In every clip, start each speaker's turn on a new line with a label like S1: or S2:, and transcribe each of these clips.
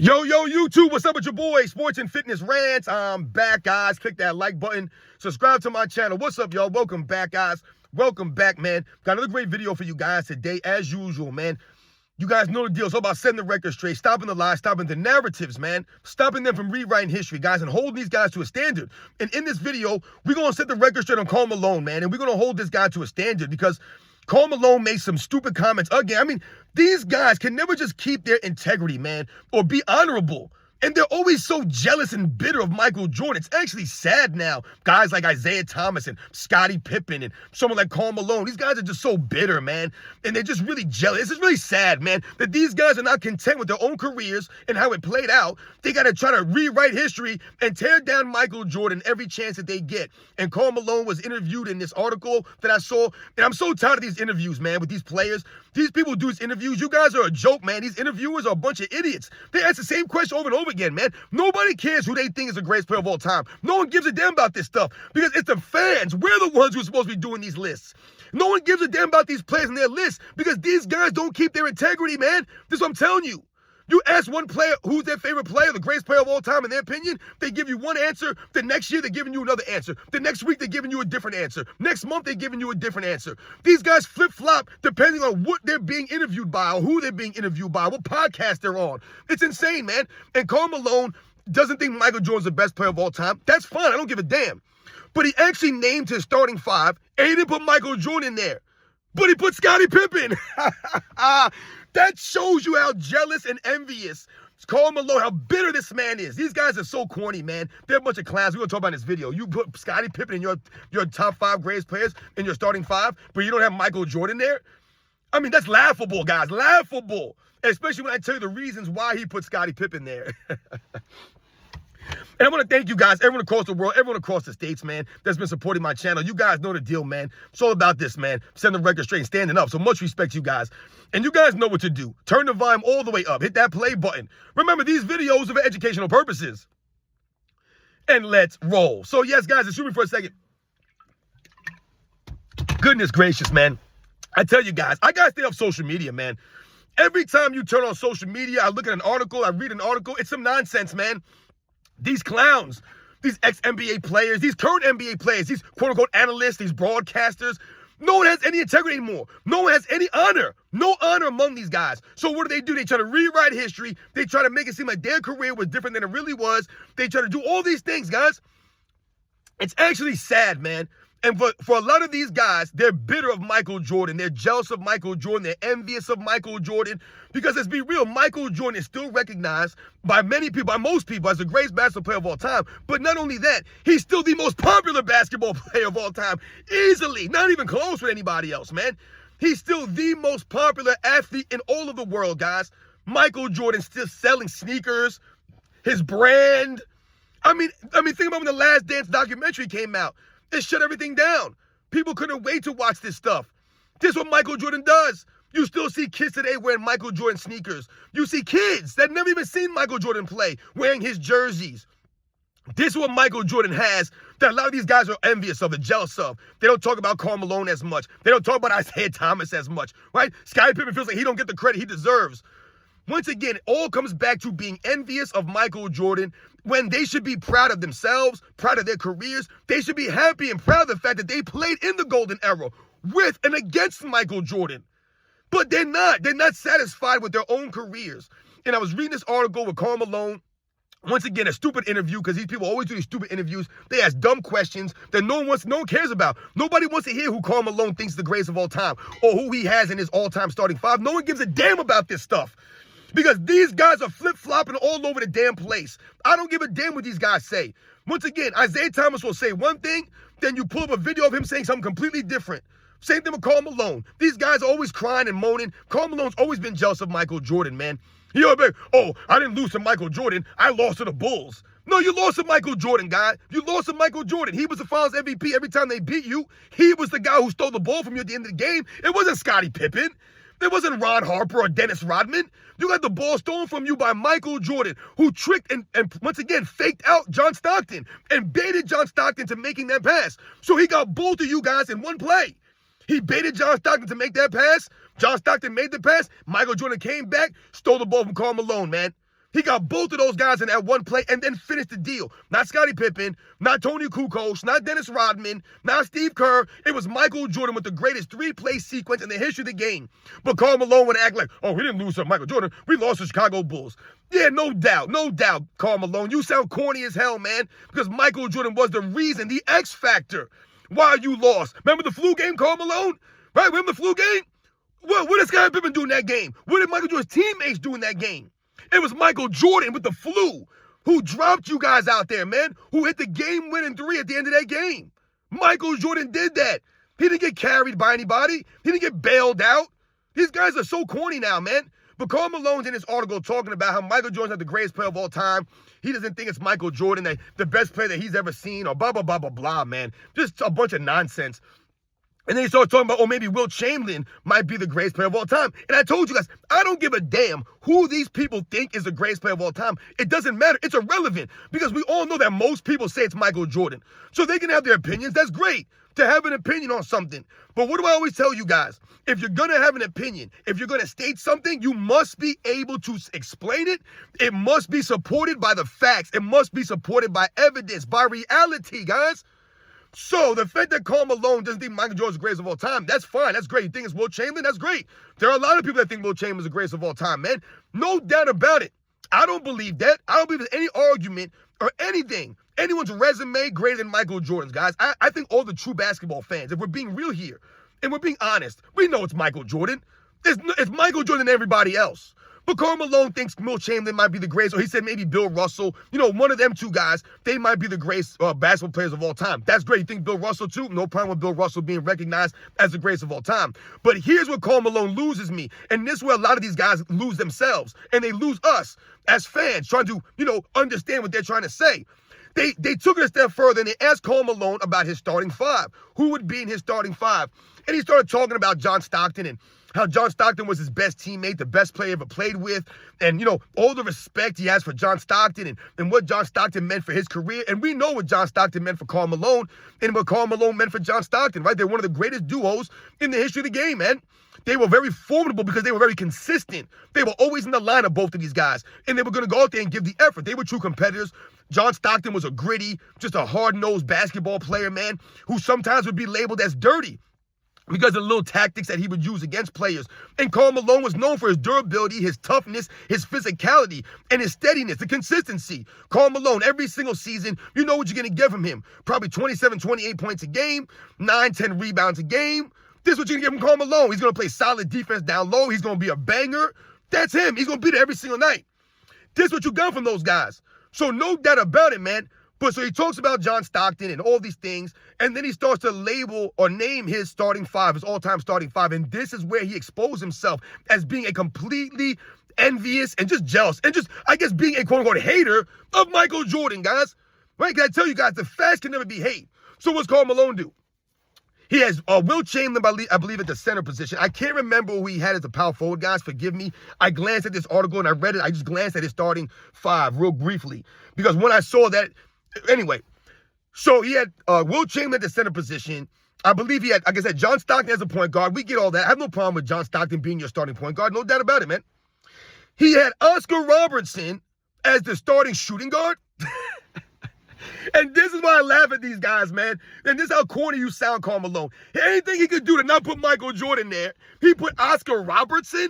S1: Yo, YouTube, what's up with your boy? Sports and Fitness Rants. I'm back, guys. Click that like button. Subscribe to my channel. What's up, y'all? Welcome back, guys. Welcome back, man. Got another great video for you guys today, as usual, man. You guys know the deal. It's all about setting the record straight, stopping the lies, stopping the narratives, man. Stopping them from rewriting history, guys, and holding these guys to a standard. And in this video, we're going to set the record straight on Karl Malone, man. And we're going to hold this guy to a standard because Karl Malone made some stupid comments again. I mean, these guys can never just keep their integrity, man, or be honorable. And they're always so jealous and bitter of Michael Jordan. It's actually sad now. Guys like Isaiah Thomas and Scottie Pippen and someone like Karl Malone, these guys are just so bitter, man. And they're just really jealous. It's just really sad, man, that these guys are not content with their own careers and how it played out. They got to try to rewrite history and tear down Michael Jordan every chance that they get. And Karl Malone was interviewed in this article that I saw. And I'm so tired of these interviews, man, with these players. These people do these interviews. You guys are a joke, man. These interviewers are a bunch of idiots. They ask the same question over and over again, man. Nobody cares who they think is the greatest player of all time. No one gives a damn about this stuff because it's the fans. We're the ones who are supposed to be doing these lists. No one gives a damn about these players and their lists because these guys don't keep their integrity, man. This is what I'm telling you. You ask one player who's their favorite player, the greatest player of all time in their opinion, they give you one answer. The next year, they're giving you another answer. The next week, they're giving you a different answer. Next month, they're giving you a different answer. These guys flip-flop depending on what they're being interviewed by or who they're being interviewed by, what podcast they're on. It's insane, man. And Karl Malone doesn't think Michael Jordan's the best player of all time. That's fine. I don't give a damn. But he actually named his starting five, and he didn't put Michael Jordan in there. But he put Scottie Pippen. That shows you how jealous and envious Karl Malone, how bitter this man is. These guys are so corny, man. They're a bunch of clowns. We're going to talk about in this video. You put Scottie Pippen in your top five greatest players in your starting five, but you don't have Michael Jordan there? I mean, that's laughable, guys. Laughable. Especially when I tell you the reasons why he put Scottie Pippen there. And I want to thank you guys, everyone across the world, everyone across the states, man, that's been supporting my channel. You guys know the deal, man. It's all about this, man. Setting the record straight and standing up. So much respect to you guys. And you guys know what to do. Turn the volume all the way up. Hit that play button. Remember, these videos are for educational purposes. And let's roll. So, yes, guys, excuse me for a second. Goodness gracious, man. I tell you guys, I got to stay off social media, man. Every time you turn on social media, I look at an article, I read an article. It's some nonsense, man. These clowns, these ex-NBA players, these current NBA players, these quote-unquote analysts, these broadcasters, no one has any integrity anymore. No one has any honor. No honor among these guys. So what do? They try to rewrite history. They try to make it seem like their career was different than it really was. They try to do all these things, guys. It's actually sad, man. And for a lot of these guys, they're bitter of Michael Jordan. They're jealous of Michael Jordan. They're envious of Michael Jordan. Because let's be real, Michael Jordan is still recognized by many people, by most people, as the greatest basketball player of all time. But not only that, he's still the most popular basketball player of all time. Easily. Not even close with anybody else, man. He's still the most popular athlete in all of the world, guys. Michael Jordan still selling sneakers, his brand. I mean, think about when the Last Dance documentary came out. It shut everything down. People couldn't wait to watch this stuff. This is what Michael Jordan does. You still see kids today wearing Michael Jordan sneakers. You see kids that never even seen Michael Jordan play wearing his jerseys. This is what Michael Jordan has that a lot of these guys are envious of and jealous of. They don't talk about Karl Malone as much. They don't talk about Isaiah Thomas as much, right? Scottie Pippen feels like he don't get the credit he deserves. Once again, it all comes back to being envious of Michael Jordan when they should be proud of themselves, proud of their careers. They should be happy and proud of the fact that they played in the golden era with and against Michael Jordan. But they're not. They're not satisfied with their own careers. And I was reading this article with Karl Malone. Once again, a stupid interview because these people always do these stupid interviews. They ask dumb questions that no one cares about. Nobody wants to hear who Karl Malone thinks is the greatest of all time or who he has in his all-time starting five. No one gives a damn about this stuff. Because these guys are flip-flopping all over the damn place. I don't give a damn what these guys say. Once again, Isaiah Thomas will say one thing, then you pull up a video of him saying something completely different. Same thing with Karl Malone. These guys are always crying and moaning. Karl Malone's always been jealous of Michael Jordan, man. He always been, oh, I didn't lose to Michael Jordan. I lost to the Bulls. No, you lost to Michael Jordan, guy. You lost to Michael Jordan. He was the Finals MVP every time they beat you. He was the guy who stole the ball from you at the end of the game. It wasn't Scottie Pippen. It wasn't Ron Harper or Dennis Rodman. You got the ball stolen from you by Michael Jordan, who tricked and once again faked out John Stockton and baited John Stockton to making that pass. So he got both of you guys in one play. He baited John Stockton to make that pass. John Stockton made the pass. Michael Jordan came back, stole the ball from Karl Malone, man. He got both of those guys in that one play and then finished the deal. Not Scottie Pippen, not Tony Kukoc, not Dennis Rodman, not Steve Kerr. It was Michael Jordan with the greatest three-play sequence in the history of the game. But Karl Malone would act like, oh, we didn't lose to Michael Jordan. We lost to Chicago Bulls. Yeah, no doubt, Karl Malone. You sound corny as hell, man, because Michael Jordan was the reason, the X factor why you lost. Remember the flu game, Karl Malone? Right, remember the flu game? What did Scottie Pippen do in that game? What did Michael Jordan's teammates do in that game? It was Michael Jordan with the flu who dropped you guys out there, man, who hit the game-winning three at the end of that game. Michael Jordan did that. He didn't get carried by anybody. He didn't get bailed out. These guys are so corny now, man. But Karl Malone's in this article talking about how Michael Jordan's not the greatest player of all time. He doesn't think it's Michael Jordan, the best player that he's ever seen, or blah, blah, blah, blah, blah, man. Just a bunch of nonsense. And then he started talking about, oh, maybe Wilt Chamberlain might be the greatest player of all time. And I told you guys, I don't give a damn who these people think is the greatest player of all time. It doesn't matter. It's irrelevant because we all know that most people say it's Michael Jordan. So they can have their opinions. That's great to have an opinion on something. But what do I always tell you guys? If you're going to have an opinion, if you're going to state something, you must be able to explain it. It must be supported by the facts. It must be supported by evidence, by reality, guys. So the fact that Karl Malone doesn't think Michael Jordan's the greatest of all time, that's fine. That's great. You think it's Wilt Chamberlain? That's great. There are a lot of people that think Wilt Chamberlain's the greatest of all time, man. No doubt about it. I don't believe that. I don't believe there's any argument or anything, anyone's resume greater than Michael Jordan's, guys. I think all the true basketball fans, if we're being real here and we're being honest, we know it's Michael Jordan. It's Michael Jordan than everybody else. But Karl Malone thinks Wilt Chamberlain might be the greatest, or he said maybe Bill Russell. You know, one of them two guys, they might be the greatest basketball players of all time. That's great. You think Bill Russell too? No problem with Bill Russell being recognized as the greatest of all time. But here's where Karl Malone loses me. And this is where a lot of these guys lose themselves. And they lose us as fans trying to, understand what they're trying to say. They took it a step further and they asked Karl Malone about his starting five. Who would be in his starting five? And he started talking about John Stockton and how John Stockton was his best teammate, the best player he ever played with. And, all the respect he has for John Stockton and what John Stockton meant for his career. And we know what John Stockton meant for Karl Malone and what Karl Malone meant for John Stockton, right? They're one of the greatest duos in the history of the game, man. They were very formidable because they were very consistent. They were always in the line of both of these guys. And they were going to go out there and give the effort. They were true competitors. John Stockton was a gritty, just a hard-nosed basketball player, man, who sometimes would be labeled as dirty because of the little tactics that he would use against players. And Karl Malone was known for his durability, his toughness, his physicality, and his steadiness, the consistency. Karl Malone, every single season, you know what you're going to get from him. Probably 27, 28 points a game, 9, 10 rebounds a game. This is what you're going to get from Karl Malone. He's going to play solid defense down low. He's going to be a banger. That's him. He's going to be there every single night. This is what you got from those guys. So no doubt about it, man. But so he talks about John Stockton and all these things, and then he starts to label or name his starting five, his all-time starting five. And this is where he exposed himself as being a completely envious and just jealous and just, I guess, being a quote-unquote hater of Michael Jordan, guys. Right? Because I tell you guys, the facts can never be hate. So what's Karl Malone do? He has Wilt Chamberlain, I believe, at the center position. I can't remember who he had as a power forward, guys. Forgive me. I glanced at this article and I read it. I just glanced at his starting five real briefly. Because when I saw that, anyway, so he had Wilt Chamberlain at the center position. I believe he had, like I said, John Stockton as a point guard. We get all that. I have no problem with John Stockton being your starting point guard. No doubt about it, man. He had Oscar Robertson as the starting shooting guard. And this is why I laugh at these guys, man. And this is how corny you sound, Karl Malone. Anything he could do to not put Michael Jordan there, he put Oscar Robertson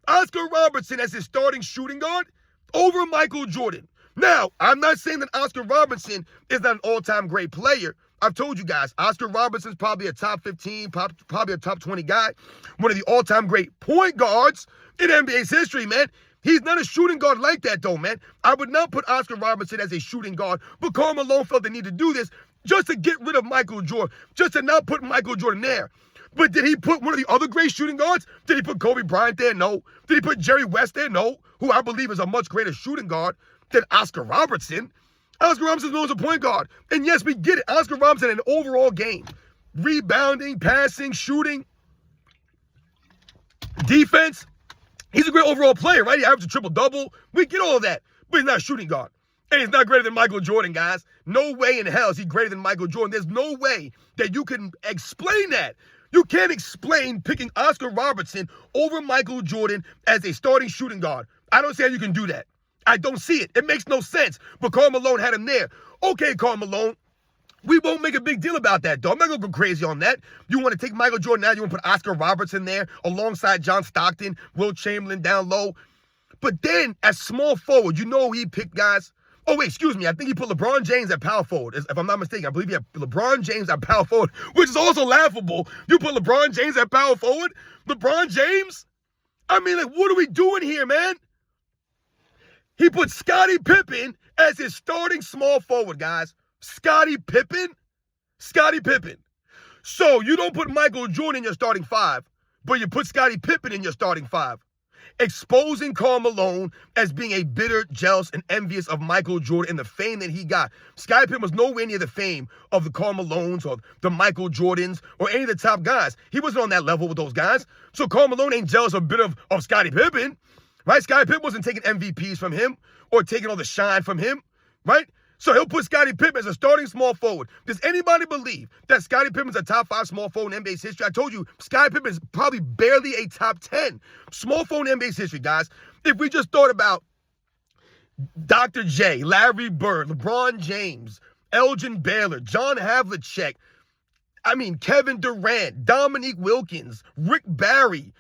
S1: as his starting shooting guard over Michael Jordan. Now, I'm not saying that Oscar Robertson is not an all-time great player. I've told you guys, Oscar Robertson's probably a top 15, probably a top 20 guy. One of the all-time great point guards in NBA's history, man. He's not a shooting guard like that, though, man. I would not put Oscar Robertson as a shooting guard, but Karl Malone felt the need to do this just to get rid of Michael Jordan, just to not put Michael Jordan there. But did he put one of the other great shooting guards? Did he put Kobe Bryant there? No. Did he put Jerry West there? No. Who I believe is a much greater shooting guard than Oscar Robertson. Oscar Robertson's known as a point guard. And yes, we get it. Oscar Robertson in an overall game. Rebounding, passing, shooting, defense. He's a great overall player, right? He averaged a triple-double. We get all of that. But he's not a shooting guard. And he's not greater than Michael Jordan, guys. No way in hell is he greater than Michael Jordan. There's no way that you can explain that. You can't explain picking Oscar Robertson over Michael Jordan as a starting shooting guard. I don't see how you can do that. I don't see it. It makes no sense. But Karl Malone had him there. Okay, Karl Malone. We won't make a big deal about that, though. I'm not going to go crazy on that. You want to take Michael Jordan now, you want to put Oscar Robertson there alongside John Stockton, Will Chamberlain down low. But then, as small forward, you know who he picked, guys? Oh, wait, excuse me. I think he put LeBron James at power forward, if I'm not mistaken. I believe he had LeBron James at power forward, which is also laughable. You put LeBron James at power forward? LeBron James? I mean, like, what are we doing here, man? He put Scottie Pippen as his starting small forward, guys. Scottie Pippen? Scottie Pippen. So you don't put Michael Jordan in your starting five, but you put Scottie Pippen in your starting five. Exposing Karl Malone as being a bitter, jealous, and envious of Michael Jordan and the fame that he got. Scottie Pippen was nowhere near the fame of the Karl Malones or the Michael Jordans or any of the top guys. He wasn't on that level with those guys. So Karl Malone ain't jealous or bitter of Scottie Pippen, right? Scottie Pippen wasn't taking MVPs from him or taking all the shine from him, right? So he'll put Scottie Pippen as a starting small forward. Does anybody believe that Scottie Pippen's a top 5 small forward in NBA's history? I told you, Scottie Pippen is probably barely a top 10 small forward in NBA's history, guys. If we just thought about Dr. J, Larry Bird, LeBron James, Elgin Baylor, John Havlicek, I mean, Kevin Durant, Dominique Wilkins, Rick Barry.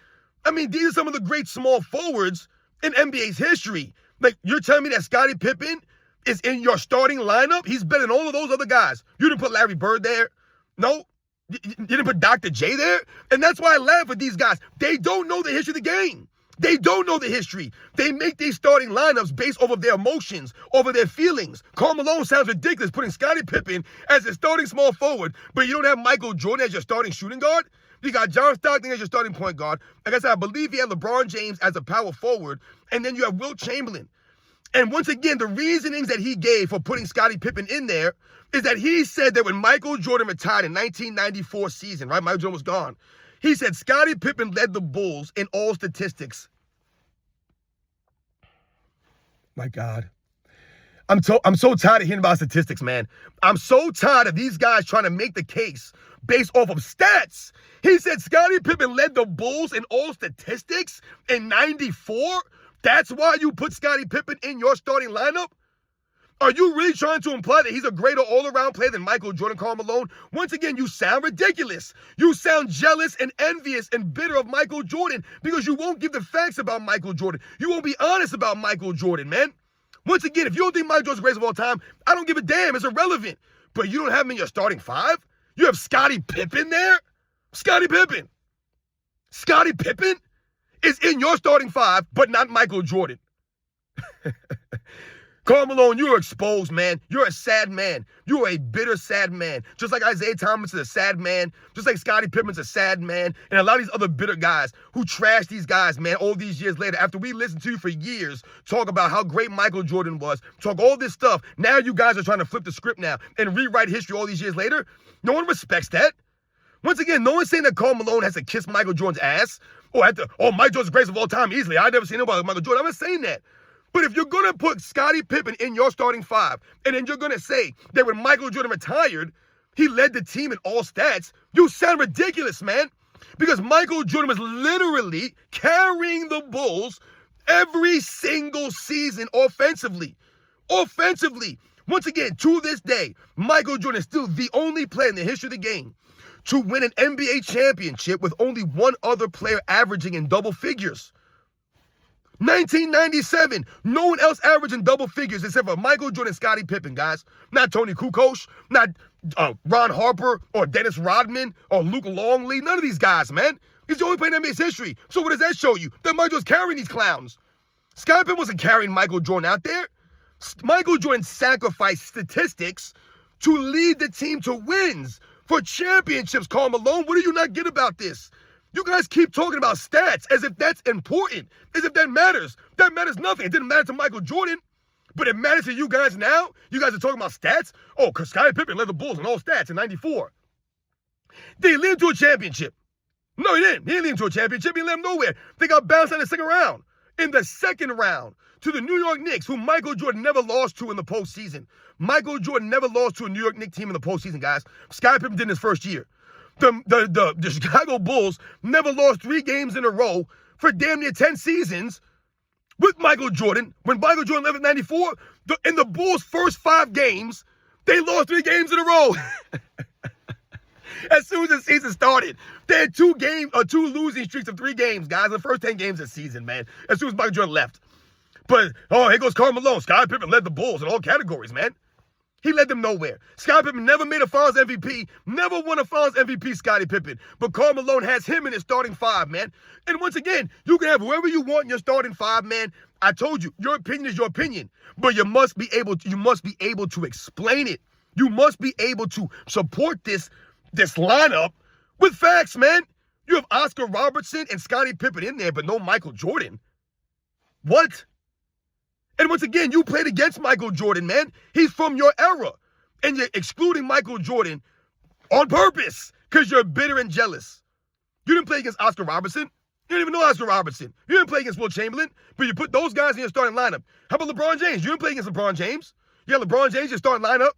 S1: I mean, these are some of the great small forwards in NBA's history. Like, you're telling me that Scottie Pippen is in your starting lineup? He's better than all of those other guys. You didn't put Larry Bird there. No. You didn't put Dr. J there. And that's why I laugh at these guys. They don't know the history of the game. They don't know the history. They make these starting lineups based off of their emotions, over their feelings. Karl Malone sounds ridiculous putting Scottie Pippen as his starting small forward, but you don't have Michael Jordan as your starting shooting guard. You got John Stockton as your starting point guard. Like I said, I believe he had LeBron James as a power forward, and then you have Will Chamberlain. And once again, the reasonings that he gave for putting Scottie Pippen in there is that he said that when Michael Jordan retired in 1994 season, right, Michael Jordan was gone, he said Scottie Pippen led the Bulls in all statistics. My God. I'm so tired of hearing about statistics, man. I'm so tired of these guys trying to make the case based off of stats. He said Scottie Pippen led the Bulls in all statistics in 94? That's why you put Scottie Pippen in your starting lineup? Are you really trying to imply that he's a greater all-around player than Michael Jordan, Karl Malone? Once again, you sound ridiculous. You sound jealous and envious and bitter of Michael Jordan because you won't give the facts about Michael Jordan. You won't be honest about Michael Jordan, man. Once again, if you don't think Michael Jordan's the greatest of all time, I don't give a damn. It's irrelevant. But you don't have him in your starting five? You have Scottie Pippen there? Scottie Pippen. Scottie Pippen is in your starting five, but not Michael Jordan. Karl Malone, you are exposed, man. You're a sad man. You are a bitter, sad man. Just like Isaiah Thomas is a sad man. Just like Scottie Pippen's a sad man. And a lot of these other bitter guys who trash these guys, man, all these years later, after we listened to you for years, talk about how great Michael Jordan was, talk all this stuff. Now you guys are trying to flip the script now and rewrite history all these years later. No one respects that. Once again, no one's saying that Karl Malone has to kiss Michael Jordan's ass. Or Michael Jordan's the greatest of all time easily. I've never seen nobody like Michael Jordan. I'm not saying that. But if you're going to put Scottie Pippen in your starting five, and then you're going to say that when Michael Jordan retired, he led the team in all stats, you sound ridiculous, man. Because Michael Jordan was literally carrying the Bulls every single season offensively. Offensively. Once again, to this day, Michael Jordan is still the only player in the history of the game to win an NBA championship with only one other player averaging in double figures. 1997, no one else averaged in double figures except for Michael Jordan and Scottie Pippen, guys. Not Tony Kukoc, not Ron Harper or Dennis Rodman or Luke Longley. None of these guys, man. He's the only player in NBA's history. So what does that show you? That Michael was carrying these clowns. Scottie Pippen wasn't carrying Michael Jordan out there. Michael Jordan sacrificed statistics to lead the team to wins for championships. Karl Malone, what do you not get about this? You guys keep talking about stats as if that's important, as if that matters. That matters nothing. It didn't matter to Michael Jordan, but it matters to you guys now? You guys are talking about stats? Oh, because Scottie Pippen led the Bulls in all stats in 94. Did he lead to a championship? No, he didn't. He didn't lead to a championship. He led them nowhere. They got bounced out in the second round. In the second round to the New York Knicks, who Michael Jordan never lost to in the postseason. Michael Jordan never lost to a New York Knicks team in the postseason, guys. Scottie Pippen did in his first year. The Chicago Bulls never lost 3 games in a row for damn near 10 seasons with Michael Jordan, when Michael Jordan left in 94, in the Bulls' first 5 games, they lost 3 games in a row. As soon as the season started, they had 2 losing streaks of 3 games, guys, in the first 10 games of the season, man, as soon as Michael Jordan left. But, here goes Karl Malone. Scottie Pippen led the Bulls in all categories, man. He led them nowhere. Scottie Pippen never made a Finals MVP, never won a Finals MVP, Scottie Pippen. But Karl Malone has him in his starting 5, man. And once again, you can have whoever you want in your starting 5, man. I told you, your opinion is your opinion. But you must be able to explain it. You must be able to support this lineup with facts, man. You have Oscar Robertson and Scottie Pippen in there, but no Michael Jordan. What? And once again, you played against Michael Jordan, man. He's from your era. And you're excluding Michael Jordan on purpose because you're bitter and jealous. You didn't play against Oscar Robertson. You didn't even know Oscar Robertson. You didn't play against Will Chamberlain, but you put those guys in your starting lineup. How about LeBron James? You didn't play against LeBron James. You got LeBron James in your starting lineup.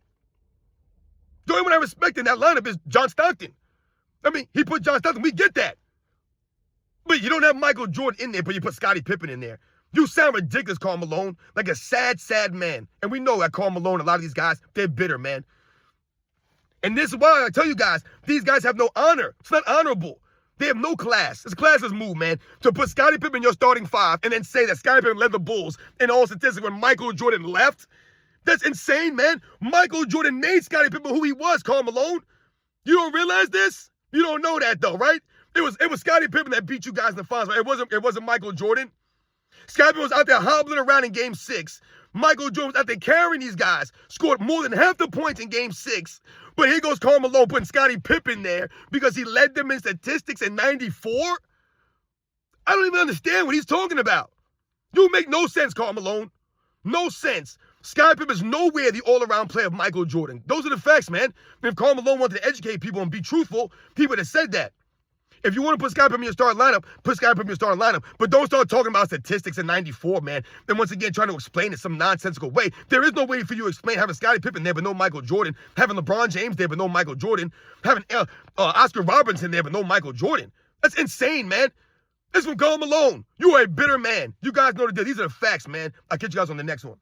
S1: The only one I respect in that lineup is John Stockton. I mean, he put John Stockton. We get that. But you don't have Michael Jordan in there, but you put Scottie Pippen in there. You sound ridiculous, Karl Malone, like a sad, sad man. And we know that Karl Malone, a lot of these guys, they're bitter, man. And this is why I tell you guys, these guys have no honor. It's not honorable. They have no class. It's a classless move, man, to put Scottie Pippen in your starting 5 and then say that Scottie Pippen led the Bulls in all statistics when Michael Jordan left. That's insane, man. Michael Jordan made Scottie Pippen who he was, Karl Malone. You don't realize this? You don't know that, though, right? It was Scottie Pippen that beat you guys in the finals. Right? It wasn't Michael Jordan. Scottie Pippen was out there hobbling around in Game 6. Michael Jordan was out there carrying these guys. Scored more than half the points in Game 6. But here goes Karl Malone putting Scottie Pippen there because he led them in statistics in 94? I don't even understand what he's talking about. You make no sense, Karl Malone. No sense. Scottie Pippen is nowhere the all-around player of Michael Jordan. Those are the facts, man. If Karl Malone wanted to educate people and be truthful, he would have said that. If you want to put Scottie Pippen in your starting lineup, put Scottie Pippen in your starting lineup. But don't start talking about statistics in 94, man. And once again, trying to explain it some nonsensical way. There is no way for you to explain having Scottie Pippen there but no Michael Jordan, having LeBron James there but no Michael Jordan, having Oscar Robertson there but no Michael Jordan. That's insane, man. This is from Karl Malone. You are a bitter man. You guys know the deal. These are the facts, man. I'll catch you guys on the next one.